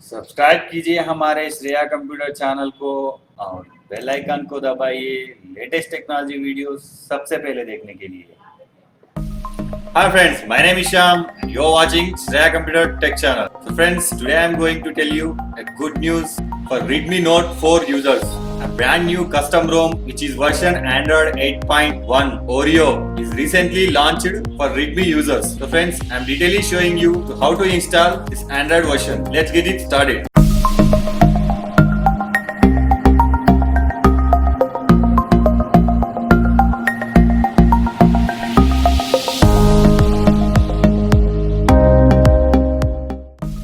Subscribe कीजिए हमारे Shreya computer channel को और बेल आइकन को दबाइए लेटेस्ट टेक्नोलॉजी वीडियो सबसे पहले देखने के लिए। Hi friends, my name is Shyam. You are watching Shreya Computer Tech Channel. So friends, today I am going to tell you a good news for Redmi Note 4 users. A brand new custom ROM which is version Android 8.1 Oreo is recently launched for Redmi users. So friends, I am detailing showing you how to install this Android version. Let's get it started.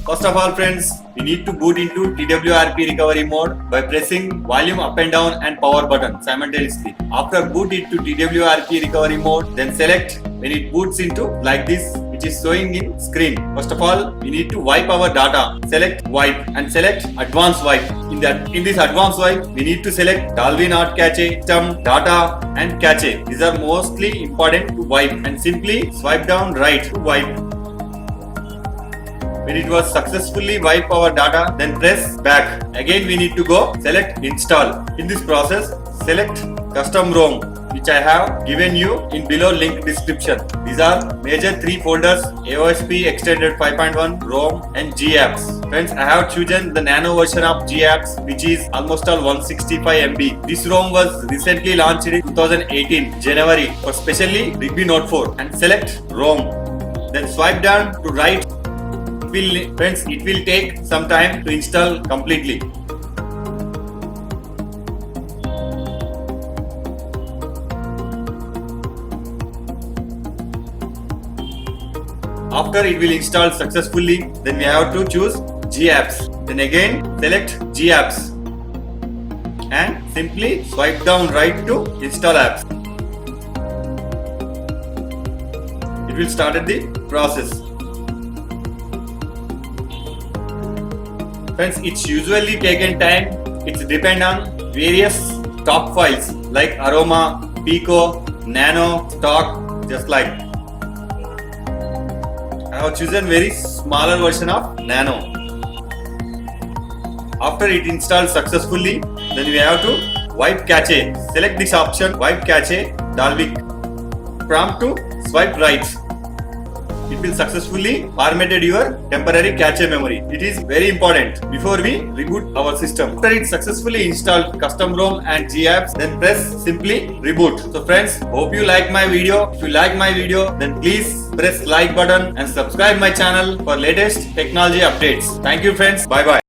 First of all friends, we need to boot into TWRP recovery mode by pressing volume up and down and power button simultaneously. After boot it to TWRP recovery mode, then select when it boots into like this which is showing in screen. First of all, we need to wipe our data. Select wipe and select advanced wipe. In this advanced wipe, we need to select Dolby Not Cache, System, Data and Cache. These are mostly important to wipe and simply swipe down right to wipe. When it was successfully wipe our data, then press back. Again we need to go select install. In this process, select custom ROM which I have given you in below link description. These are major 3 folders: AOSP Extended 5.1, ROM and GApps. Friends, I have chosen the nano version of GApps which is almost all 165 MB. This ROM was recently launched in 2018 January for specially Redmi Note 4 and select ROM. Then swipe down to right. Friends, it will take some time to install completely. After it will install successfully, then we have to choose GApps. Then again select GApps and simply swipe down right to install apps. It will start the process. Friends, it's usually taken time. It's depend on various stock files like Aroma, Pico, Nano, Stock, just like. I have chosen very smaller version of Nano. After it installs successfully, then we have to wipe cache. Select this option, wipe cache, Dalvik. Prompt to swipe right. It will successfully formatted your temporary cache memory. It is very important before we reboot our system. After it successfully installed custom ROM and GApps, then press simply reboot. So friends, hope you like my video. If you like my video, then please press like button and subscribe my channel for latest technology updates. Thank you friends. Bye bye.